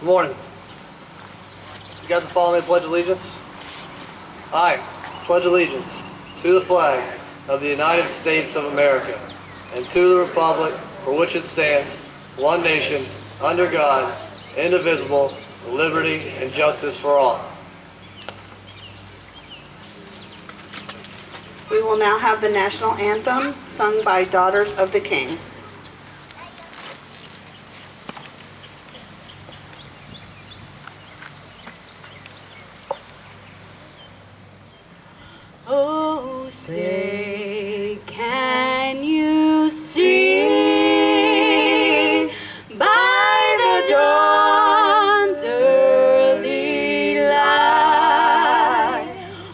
Good morning. You guys will follow me to pledge allegiance? I pledge allegiance to the flag of the United States of America and to the republic for which it stands, one nation, under God, indivisible, with liberty and justice for all. We will now have the national anthem sung by Daughters of the King. Oh, say, can you see by the dawn's early light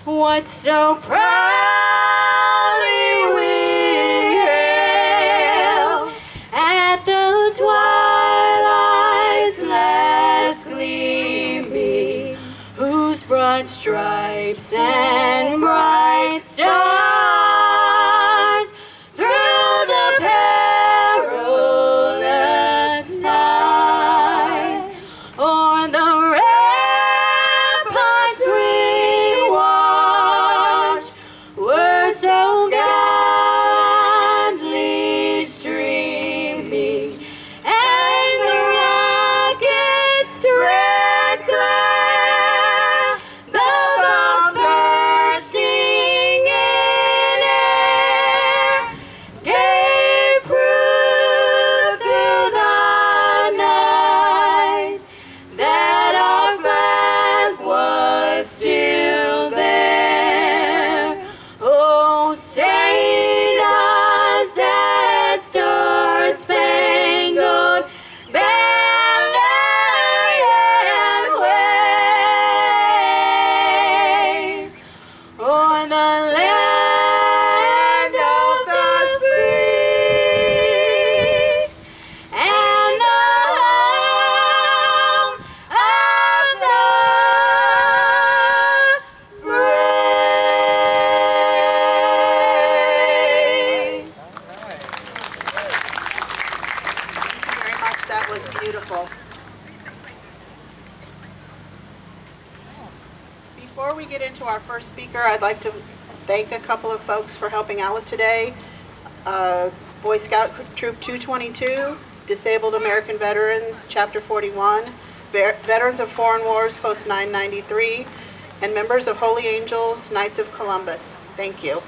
what so proudly we hailed at the twilight's last gleaming, whose broad stripes and bright stars through the perilous night o'er the ramparts we watched were so gallantly streaming, and the rockets' red glare, the bombs bursting in air, gave proof through the night that our flag was still there. Oh, say does that star-spangled banner yet wave o'er the land of the free and the home of the brave. Thank you very much. That was beautiful. Before we get into our first speaker, I'd like to thank a couple of folks for helping out with today. Boy Scout Troop 222, Disabled American Veterans, Chapter 41, Veterans of Foreign Wars, Post 993, and members of Holy Angels, Knights of Columbus. Thank you.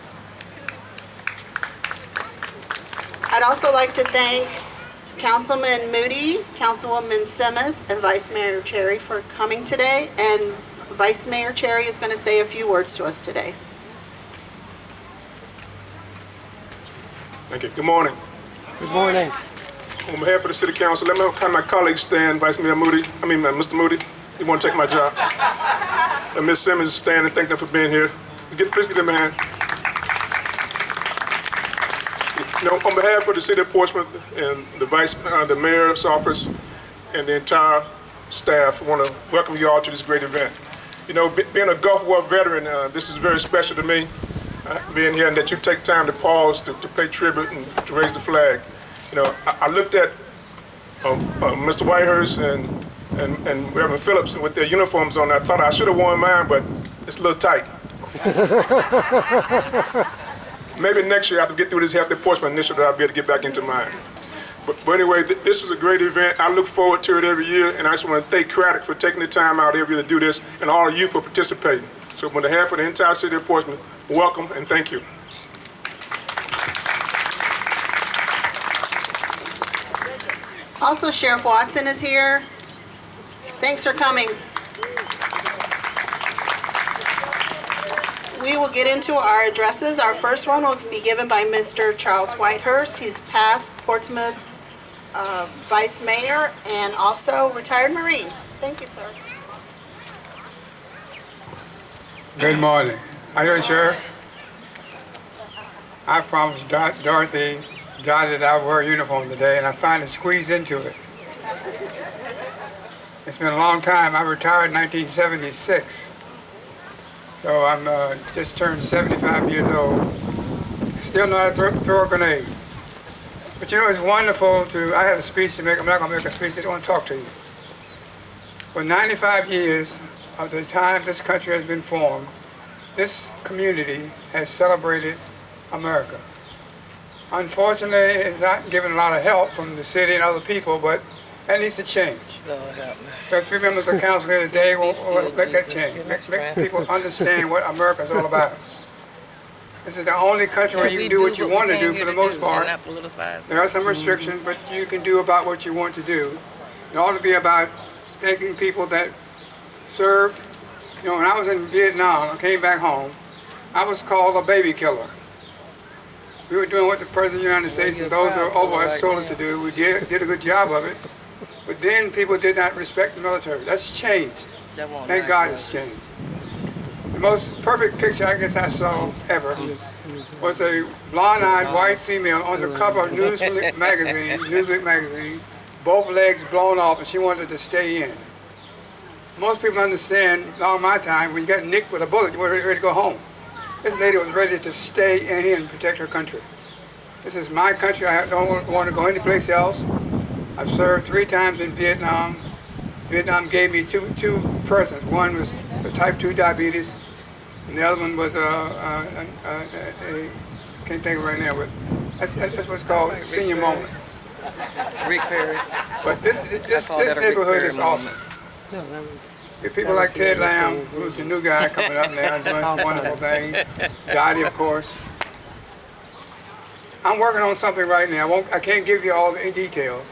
I'd also like to thank Councilman Moody, Councilwoman Simmons, and Vice Mayor Cherry for coming today. And Vice Mayor Cherry is going to say a few words to us today. Thank you. Good morning. Good morning. On behalf of the City Council, let me have my colleagues stand. Mr. Moody, you want to take my job? And Ms. Simmons stand and thank them for being here. Please give them a hand. You know, on behalf of the City of Portsmouth and the Mayor's office and the entire staff, I want to welcome you all to this great event. You know, being a Gulf War veteran, this is very special to me, being here, and that you take time to pause to pay tribute and to raise the flag. You know, I looked at Mr. Whitehurst and Reverend Phillips with their uniforms on. I thought I should have worn mine, but it's a little tight. Maybe next year, after we get through this Healthy Portsmouth initiative, I'll be able to get back into mine. But anyway, this is a great event. I look forward to it every year, and I just want to thank Craddock for taking the time out every year to do this, and all of you for participating. So on behalf of the entire City of Portsmouth, welcome and thank you. Also, Sheriff Watson is here. Thanks for coming. We will get into our addresses. Our first one will be given by Mr. Charles Whitehurst. He's past Portsmouth Vice Mayor and also retired Marine. Thank you, sir. Good morning. How you doing, Sheriff? I promised Dorothy that I would wear a uniform today, and I finally squeezed into it. It's been a long time. I retired in 1976. So I'm just turned 75 years old. Still know how to throw a grenade. But you know, it's wonderful to, I had a speech to make. I'm not going to make a speech, I just want to talk to you. For 95 years of the time this country has been formed, this community has celebrated America. Unfortunately, it's not given a lot of help from the city and other people, but that needs to change. There are 3 members of council here today who will make that change. Make people understand what America is all about. This is the only country where you can do what you want to do for the most part. There are some restrictions, but you can do about what you want to do. It ought to be about thanking people that served. You know, when I was in Vietnam, I came back home, I was called a baby killer. We were doing what the President of the United States and those who are over us told us to do. We did a good job of it. But then people did not respect the military. That's changed. Thank God it's changed. The most perfect picture I guess I saw ever was a blonde-eyed white female on the cover of Newsweek magazine, both legs blown off, and she wanted to stay in. Most people understand, along my time, when you got nicked with a bullet, you were ready to go home. This lady was ready to stay in here and protect her country. This is my country. I don't want to go anyplace else. I've served 3 times in Vietnam. Vietnam gave me two persons. One was type 2 diabetes, and the other one was can't think of it right now, but that's what's called a senior moment. Rick Perry. But this neighborhood is awesome. The people like Ted Lamb, who's a new guy coming up now and doing some wonderful things. Dottie, of course. I'm working on something right now. I can't give you all the details.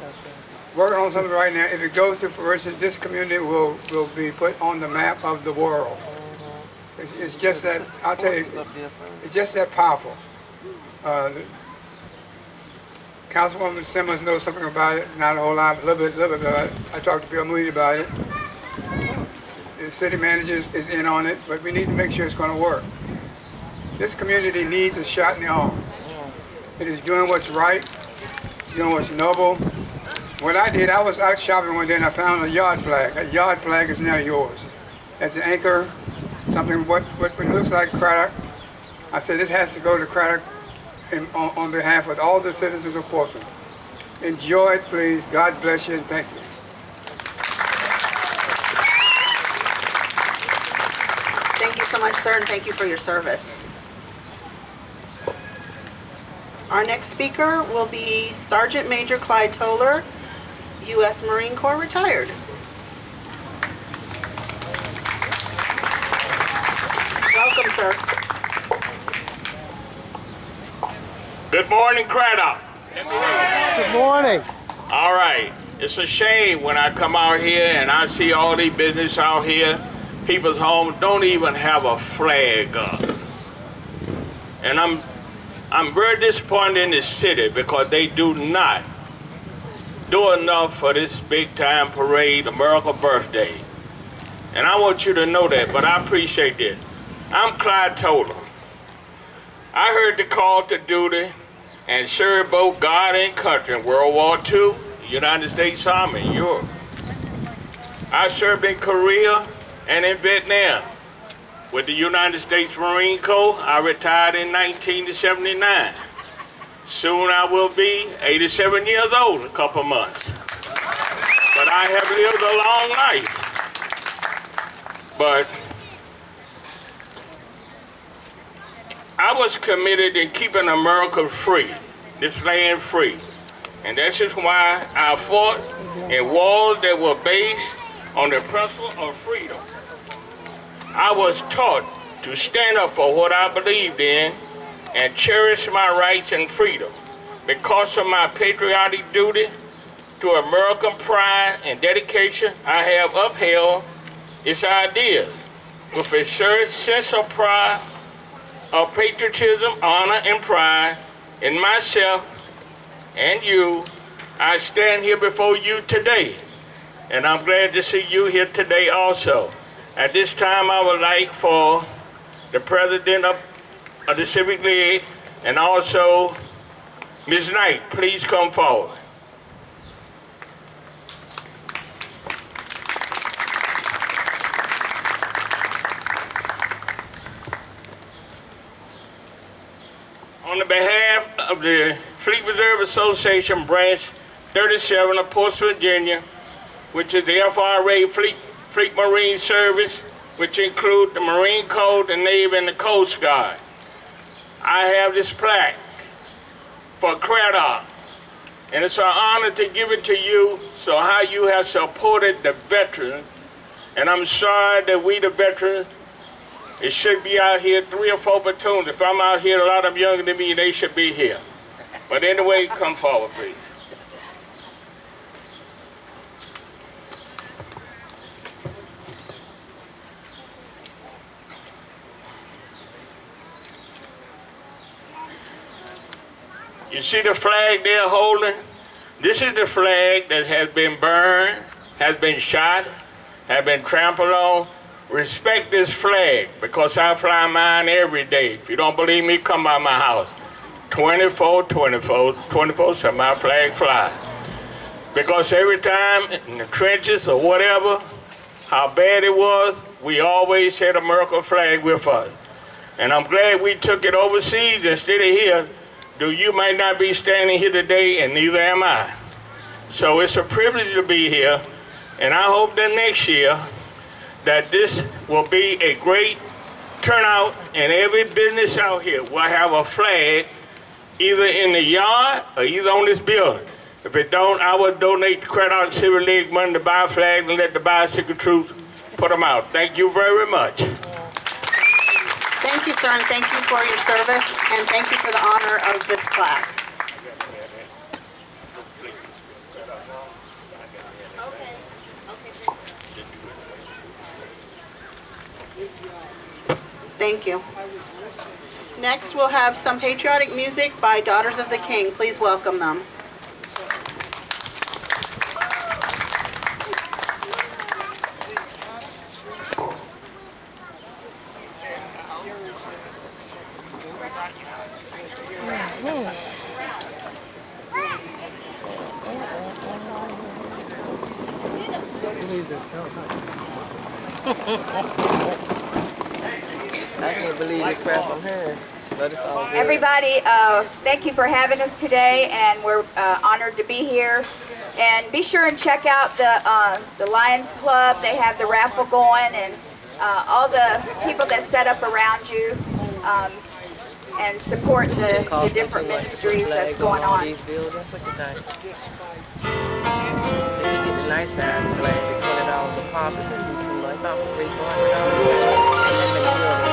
Working on something right now. If it goes to fruition, this community will be put on the map of the world. It's just that, I'll tell you, it's just that powerful. Councilwoman Simmons knows something about it, not a whole lot, a little bit about it. I talked to Bill Moody about it. The city manager is in on it, but we need to make sure it's going to work. This community needs a shot in the arm. It is doing what's right, it's doing what's noble. What I did, I was out shopping one day and I found a yard flag. That yard flag is now yours. As an anchor, something what looks like Craddock. I said this has to go to Craddock on behalf of all the citizens of Portsmouth. Enjoy it, please. God bless you and thank you. Thank you so much, sir, and thank you for your service. Our next speaker will be Sergeant Major Clyde Toller, U.S. Marine Corps retired. Welcome, sir. Good morning, Craddock. Good morning. All right. It's a shame when I come out here and I see all these business out here. People's homes don't even have a flag up. And I'm very disappointed in this city because they do not do enough for this big time parade, America Birthday. And I want you to know that, but I appreciate this. I'm Clyde Toller. I heard the call to duty and served both God and country in World War II, United States Army, Europe. I served in Korea and in Vietnam. With the United States Marine Corps, I retired in 1979. Soon I will be 87 years old in a couple of months. But I have lived a long life. But I was committed in keeping America free, this land free. And that's just why I fought in wars that were based on the principle of freedom. I was taught to stand up for what I believed in and cherish my rights and freedom. Because of my patriotic duty to American pride and dedication, I have upheld its ideas with a certain sense of pride, of patriotism, honor, and pride in myself and you. I stand here before you today, and I'm glad to see you here today also. At this time, I would like for the President of the Civic League and also Ms. Knight, please come forward. On the behalf of the Fleet Reserve Association Branch 37 of Portsmouth, Virginia, which is the FRA Fleet Fleet Marine Service, which include the Marine Corps, the Navy, and the Coast Guard. I have this plaque for credit, and it's an honor to give it to you, so how you have supported the veterans. And I'm sorry that we, the veterans, it should be out here 3 or 4 platoons. If I'm out here, a lot of them younger than me, they should be here. But anyway, come forward, please. You see the flag they're holding? This is the flag that has been burned, has been shot, has been trampled on. Respect this flag, because I fly mine every day. If you don't believe me, come by my house. 24/7 my flag flies. Because every time in the trenches or whatever, how bad it was, we always had a American flag with us. And I'm glad we took it overseas instead of here. Though you might not be standing here today, and neither am I. So it's a privilege to be here, and I hope that next year that this will be a great turnout, and every business out here will have a flag either in the yard or either on this building. If it don't, I will donate the Credit and Civil League money to buy flags and let the bicycle troops put them out. Thank you very much. Thank you, sir, and thank you for your service, and thank you for the honor of this plaque. Thank you. Next, we'll have some patriotic music by Daughters of the King. Please welcome them. I can't believe the crap I'm hearing, but it's all good. Everybody, thank you for having us today, and we're honored to be here. And be sure and check out the Lions Club. They have the raffle going, and all the people that set up around you and support the different ministries that's going on. These buildings, what you think? If you get the nice size flag, they're $20 a pop. It should be too much, about $300-$400.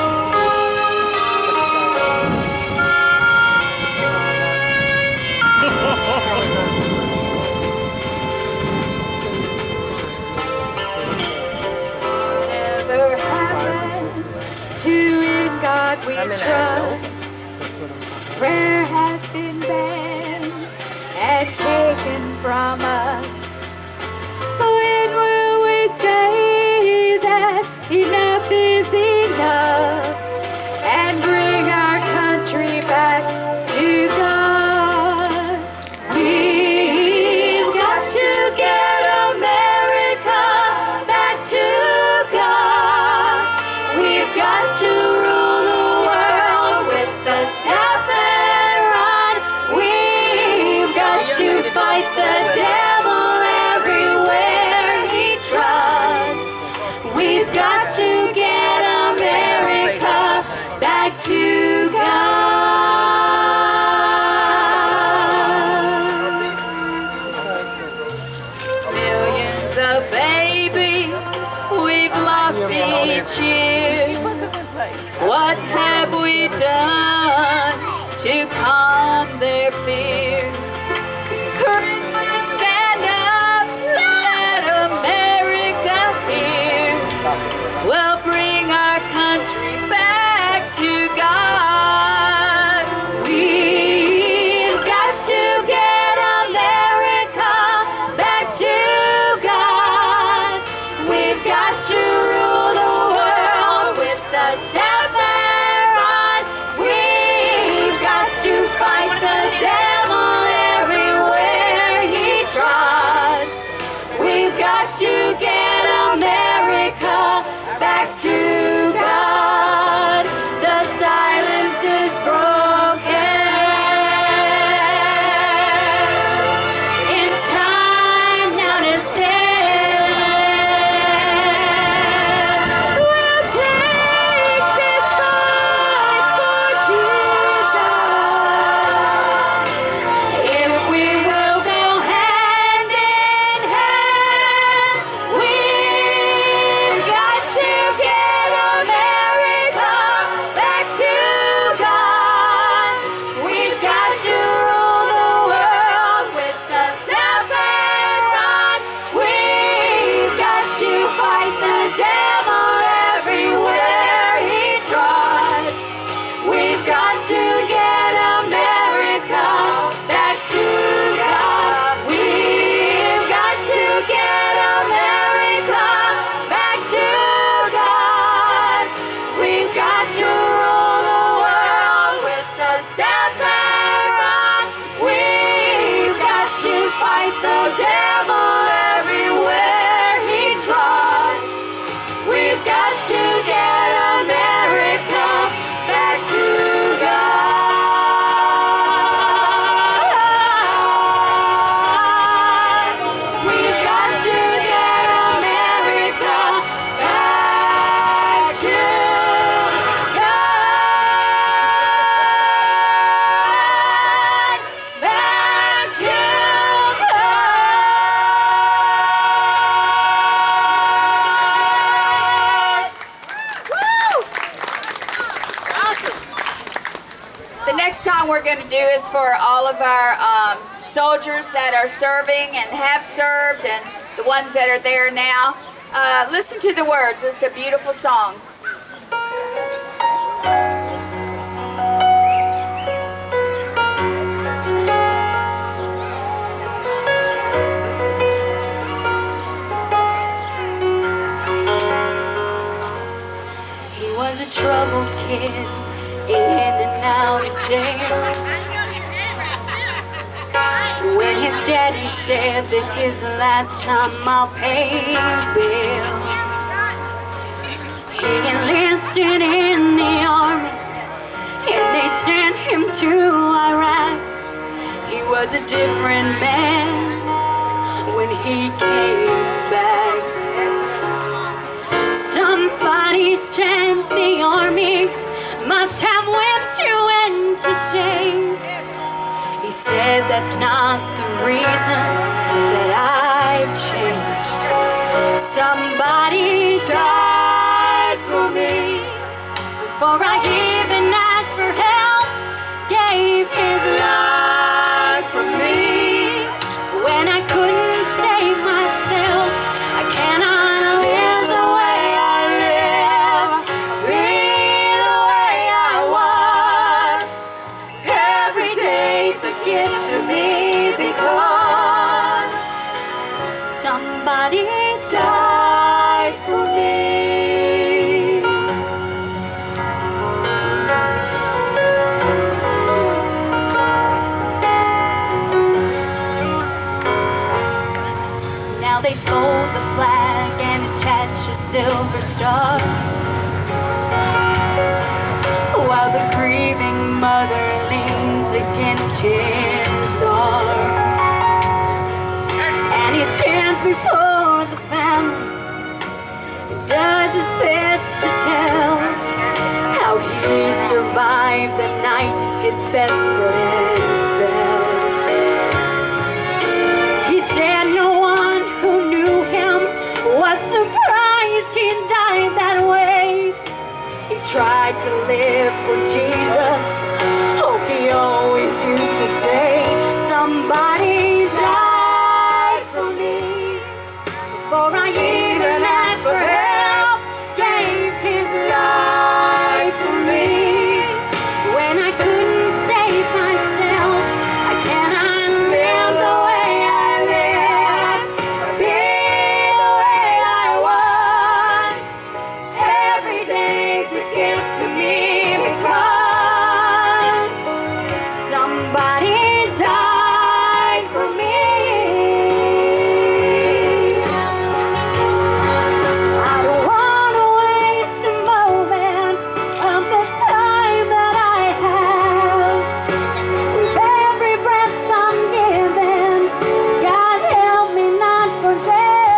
Never happened to in God we trust. Prayer has been banned and taken from us. When will we say that enough is enough and bring our country back to God? We've got to get America back to God. We've got to rule the world with the staff and rod. We've got to fight the devil everywhere he tries. We've got to get America back to God. Millions of babies we've lost each year. What have we done to calm their fears? Courage and stand up, let America hear. We'll bring our country back to God. We've got to get America back to God. We've got to rule the world with the staff and rod. We've got to fight the devil song we're going to do is for all of our soldiers that are serving and have served and the ones that are there now. Listen to the words. It's a beautiful song. He was a troubled kid, in and out of jail. When his daddy said, "This is the last time I'll pay your bill," he enlisted in the army, and they sent him to Iraq. He was a different man when he came back. Somebody said the army must have whipped you into shape. He said, "That's not the reason that I've changed. Somebody died for me before I even asked for help, gave his life for me. When I couldn't save myself, I cannot live the way I live, be the way I was. Every day's a gift to me because somebody died for me." Now they fold the flag and attach a silver star, while the grieving mother leans against his arm. And he stands before the family, does his best to tell how he survived the night his best friend fell. He said no one who knew him was surprised he died that way. He tried to live for Jesus. Oh, he always used to say, "Somebody died for me before I even asked for help, gave his life for me. When I couldn't save myself, I cannot live the way I live, be the way I was. Every day's a gift to me because somebody died for me." I don't want to waste a moment of the time that I have. With every breath I'm given, God help me not forget.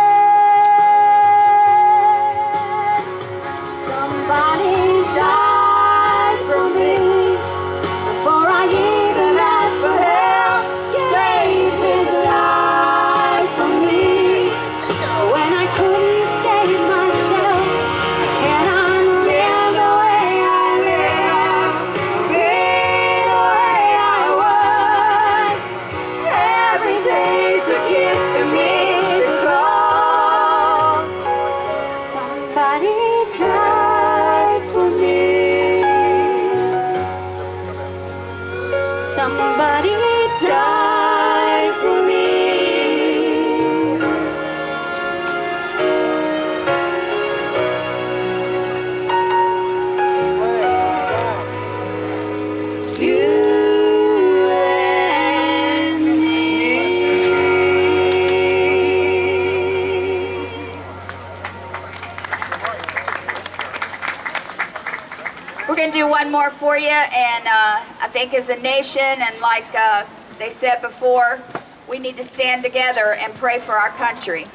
Somebody died for me before I even asked for help, gave his life for me. When I couldn't save myself, I cannot live the way I live, be the way I was. Every day's a gift to me because somebody died for me. Somebody died for me. You and me. We're going to do one more for you, and I think as a nation, and like they said before, we need to stand together and pray for our country.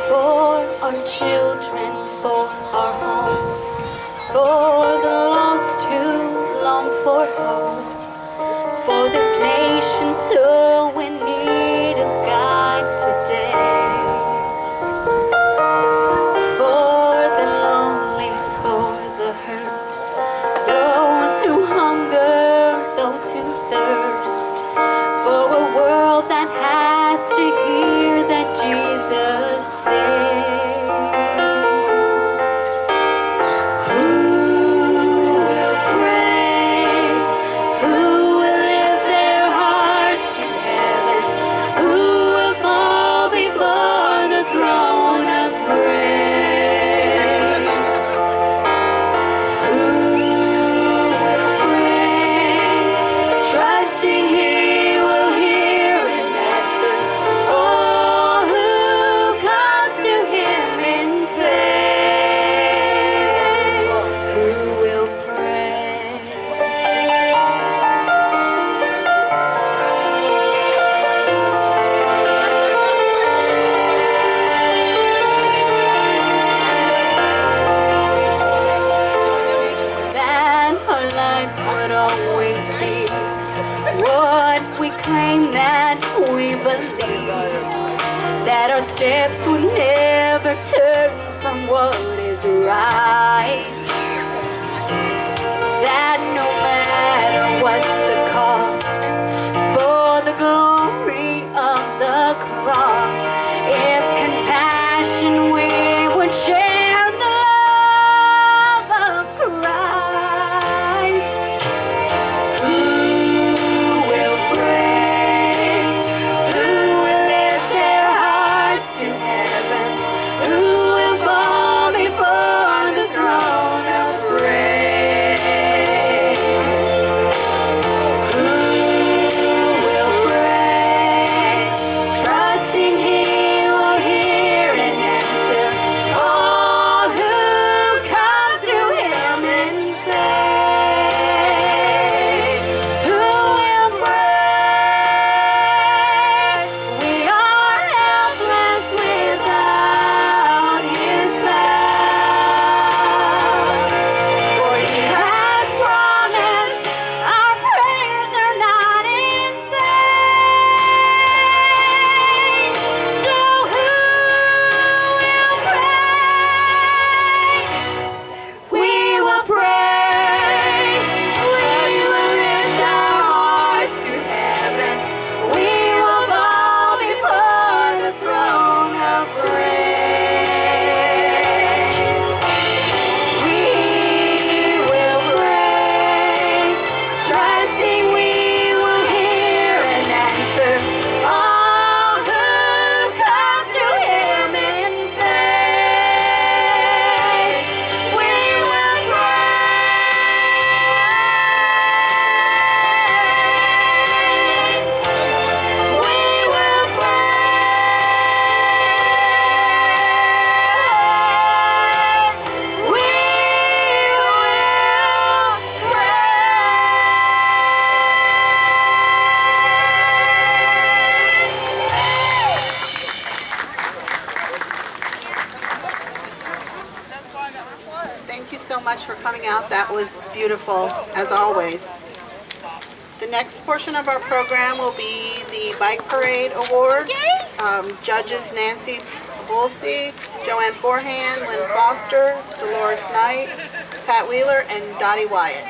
For our children nation so in need of God today. For the lonely, for the hurt, those who hunger, those who thirst, for a world that has to hear that Jesus saves. Who will pray? Who will lift their hearts to heaven? Who will fall before the throne of grace? Who will pray, trusting He will hear and answer all who come to Him in faith? Who will pray? That our lives would always be what we claim that we believe, that our steps would never turn from what is right, that no matter what the cost, for the glory of the cross, if compassion we would share the love of Christ. Who will pray? Who will lift their hearts to heaven? Who will fall before the throne of grace? Who will pray, trusting He will hear and answer all who come to Him in faith? Who will pray? We are helpless without His love, for He has promised our prayers are not in vain. So who will pray? We will pray. We will lift our hearts to heaven. We will fall before the throne of grace. We will pray, trusting we will hear and answer all who come to Him in faith. We will pray. We will pray. We Thank you so much for coming out. That was beautiful, as always. The next portion of our program will be the Bike Parade Awards. Judges Nancy Woolsey, Joanne Forehand, Lynn Foster, Dolores Knight, Pat Wheeler, and Dottie Wyatt.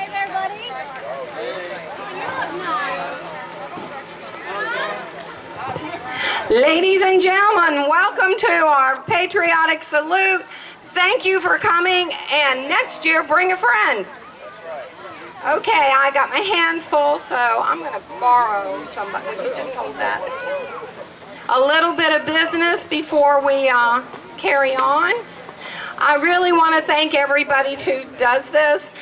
Ladies and gentlemen, welcome to our patriotic salute. Thank you for coming, and next year bring a friend. Okay, I got my hands full, so I'm going to borrow somebody. Will you just hold that? A little bit of business before we carry on. I really want to thank everybody who does this.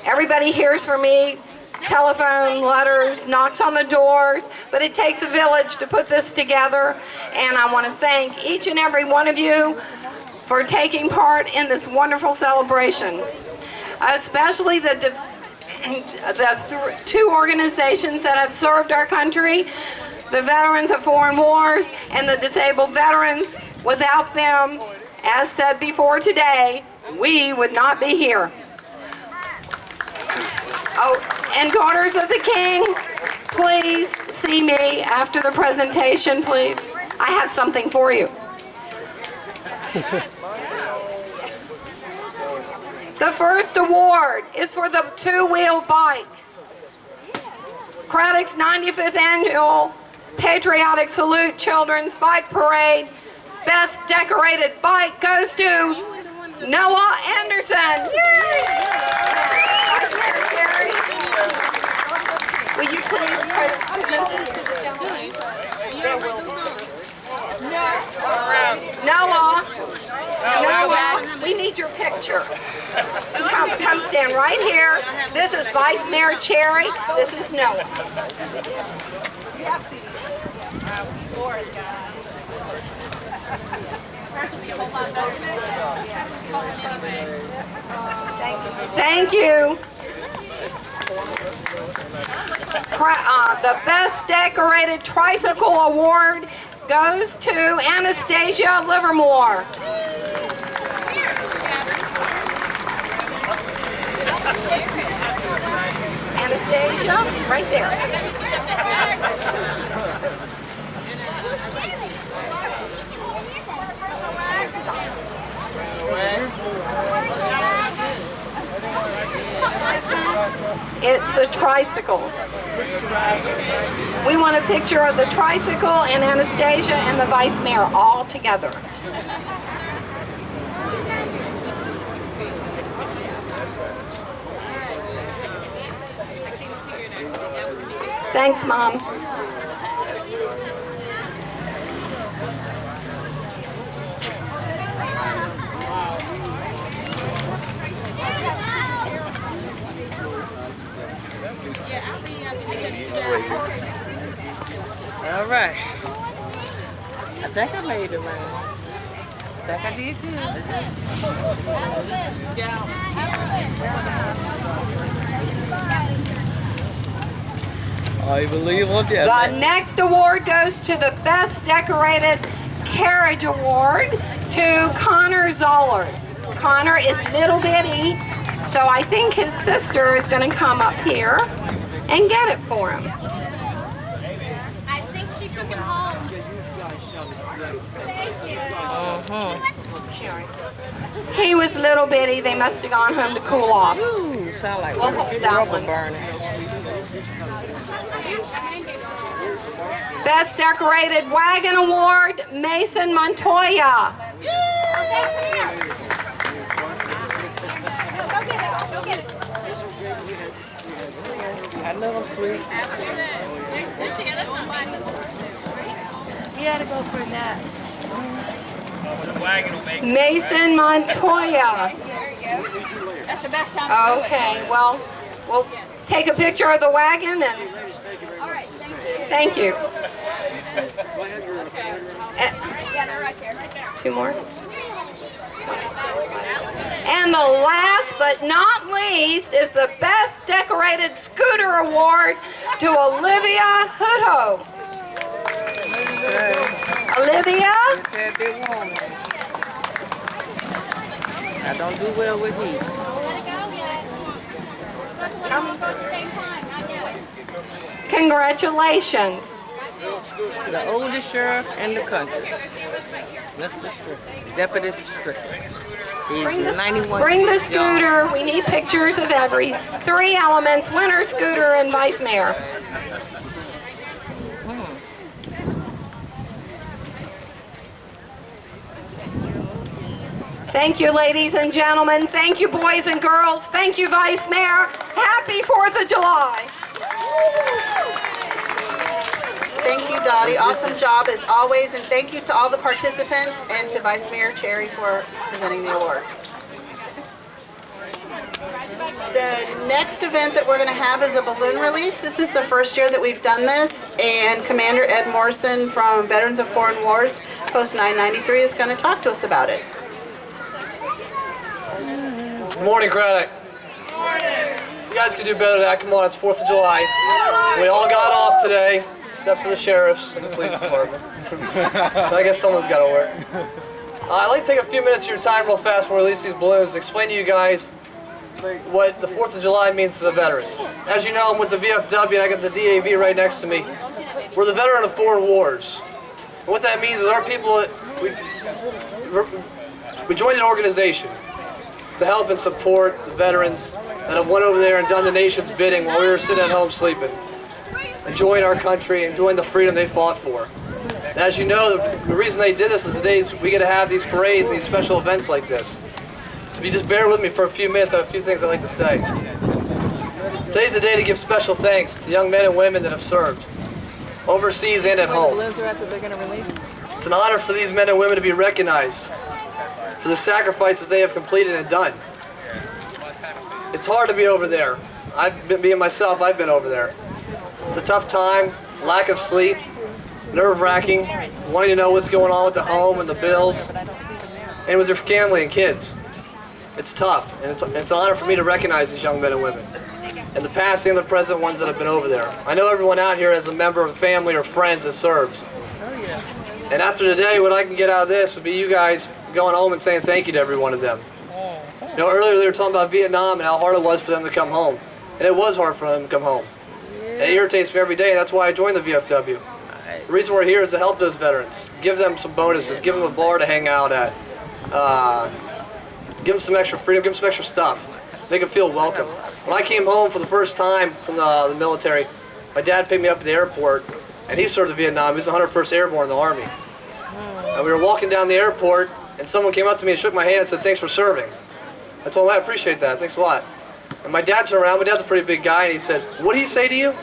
Everybody hears from me, telephone, letters, knocks on the doors, but it takes a village to put this together, and I want to thank each and every one of you for taking part in this wonderful celebration, especially the two organizations that have served our country, the Veterans of Foreign Wars and the Disabled Veterans. Without them, as said before today, we would not be here. Oh, and Daughters of the King, please see me after the presentation, please. I have something for you. The first award is for the two-wheel bike. Craddock's 95th Annual Patriotic Salute Children's Bike Parade. Best decorated bike goes to Noah Anderson. Yay! Vice Mayor Terry, will you please present this to the gentleman? Noah, we need your picture. Come stand right here. This is Vice Mayor Cherry. This is Noah. Thank you. The Best Decorated Tricycle Award goes to Anastasia Livermore. Anastasia, right there. It's the tricycle. We want a picture of the tricycle and Anastasia and the Vice Mayor all together. Thanks, Mom. All right. I think I made it around. I think I did good. I believe on that. The next award goes to the Best Decorated Carriage Award to Connor Zollers. Connor is little bitty, so I think his sister is going to come up here and get it for him. I think she took him home. He was little bitty. They must have gone home to cool off. Ooh, sound like We'll hold that rubber one. burning. Best Decorated Wagon Award, Mason Montoya. Go get it. I know I'm sweet. You gotta go for that. Mason Montoya. There you go. That's the best time to do it. Okay, well, we'll take a picture of the wagon and All right, thank you. thank you. Yeah, they're right there. Two more. And the last but not least is the Best Decorated Scooter Award to Olivia Hutto. Olivia? That big woman. I don't do well with heat. Congratulations. The oldest sheriff in the country. Mr. Strickland. Deputy Strickland. He's 91. Bring the years young. scooter. We need pictures of every three elements, winner, scooter, and vice mayor. Thank you, ladies and gentlemen. Thank you, boys and girls. Thank you, Vice Mayor. Happy 4th of July. Thank you, Dottie. Awesome job as always, and thank you to all the participants and to Vice Mayor Cherry for presenting the awards. The next event that we're going to have is a balloon release. This is the first year that we've done this, and Commander Ed Morrison from Veterans of Foreign Wars, Post 993, is going to talk to us about it. Good morning, Craddock. Good morning. You guys can do better than that. Come on, it's 4th of July. We all got off today, except for the sheriffs and the police department. I guess someone's got to work. I'd like to take a few minutes of your time real fast before we release these balloons, explain to you guys what the 4th of July means to the veterans. As you know, I'm with the VFW and I got the DAV right next to me. We're the veteran of foreign wars. And what that means is our people, we joined an organization to help and support the veterans that have went over there and done the nation's bidding while we were sitting at home sleeping, enjoying our country, enjoying the freedom they fought for. And as you know, the reason they did this is the days we get to have these parades, these special events like this. So if you just bear with me for a few minutes, I have a few things I'd like to say. Today's the day to give special thanks to young men and women that have served, overseas and at home. It's an honor for these men and women to be recognized for the sacrifices they have completed and done. It's hard to be over there. I've been over there. It's a tough time, lack of sleep, nerve-wracking, wanting to know what's going on with the home and the bills, and with your family and kids. It's tough, and it's an honor for me to recognize these young men and women, and the past and the present ones that have been over there. I know everyone out here as a member of family or friends that serves. And after today, what I can get out of this would be you guys going home and saying thank you to every one of them. You know, earlier they were talking about Vietnam and how hard it was for them to come home. And it was hard for them to come home. And it irritates me every day, and that's why I joined the VFW. The reason we're here is to help those veterans, give them some bonuses, give them a bar to hang out at, give them some extra freedom, give them some extra stuff, make them feel welcome. When I came home for the first time from the military, my dad picked me up at the airport, and he served in Vietnam. He was the 101st Airborne in the Army. And we were walking down the airport, and someone came up to me and shook my hand and said, "Thanks for serving." I told him, "I appreciate that, thanks a lot." And my dad turned around, my dad's a pretty big guy, and he said, "What did he say to you?"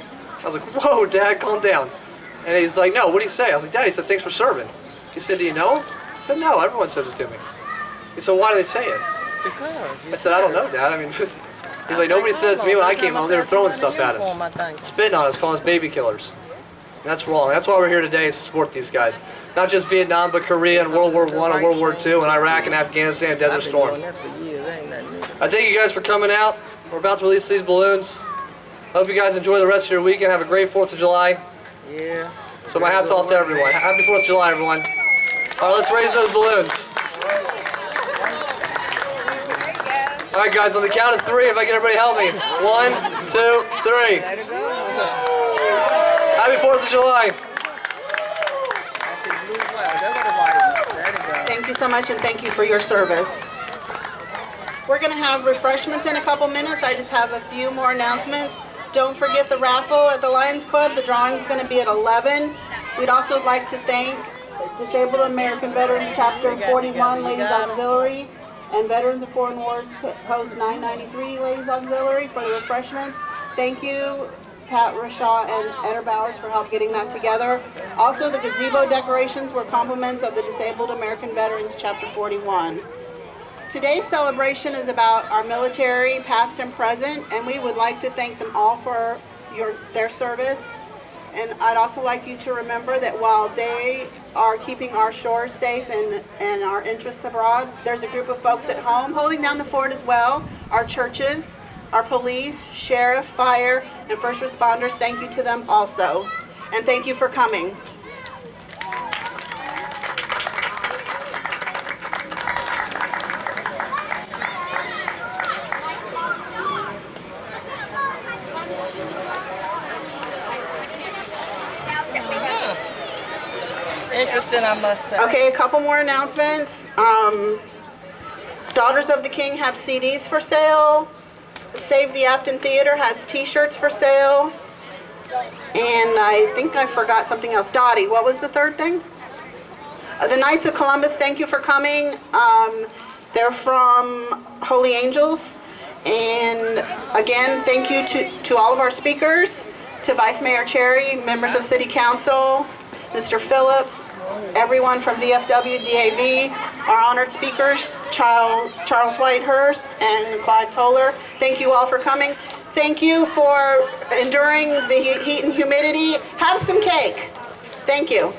I was like, "Whoa, Dad, calm down." And he's like, "No, what did he say?" I was like, "Dad," he said, "Thanks for serving." He said, "Do you know?" I said, "No, everyone says it to me." He said, "Why do they say it?" I said, "I don't know, Dad. I mean," he's like, "Nobody said it to me when I came home. They were throwing stuff at us, spitting on us, calling us baby killers." And that's wrong. That's why we're here today, is to support these guys. Not just Vietnam, but Korea and World War I and World War II and Iraq and Afghanistan and Desert Storm. I thank you guys for coming out. We're about to release these balloons. Hope you guys enjoy the rest of your weekend. Have a great 4th of July. Yeah. So my hat's off to everyone. Happy 4th of July, everyone. All right, let's raise those balloons. All right, guys, on the count of 3, if I get everybody to help me. 1, 2, 3. Happy 4th of July. Thank you so much, and thank you for your service. We're going to have refreshments in a couple minutes. I just have a few more announcements. Don't forget the raffle at the Lions Club. The drawing is going to be at 11. We'd also like to thank Disabled American Veterans Chapter 41 Ladies Auxiliary and Veterans of Foreign Wars Post 993 Ladies Auxiliary for the refreshments. Thank you, Pat Rashaw and Eder Bowers, for help getting that together. Also, the gazebo decorations were compliments of the Disabled American Veterans Chapter 41. Today's celebration is about our military, past and present, and we would like to thank them all for their service. And I'd also like you to remember that while they are keeping our shores safe and our interests abroad, there's a group of folks at home holding down the fort as well. Our churches, our police, sheriff, fire, and first responders, thank you to them also. And thank you for coming. Interesting, I must say. Okay, a couple more announcements. Daughters of the King have CDs for sale. Save the Afton Theater has t-shirts for sale. And I think I forgot something else. Dottie, what was the third thing? The Knights of Columbus, thank you for coming. They're from Holy Angels. And again, thank you to all of our speakers, to Vice Mayor Cherry, members of City Council, Mr. Phillips, everyone from VFW, DAV, our honored speakers, Charles Whitehurst and Clyde Toller. Thank you all for coming. Thank you for enduring the heat and humidity. Have some cake. Thank you.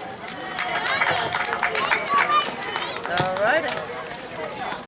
All right.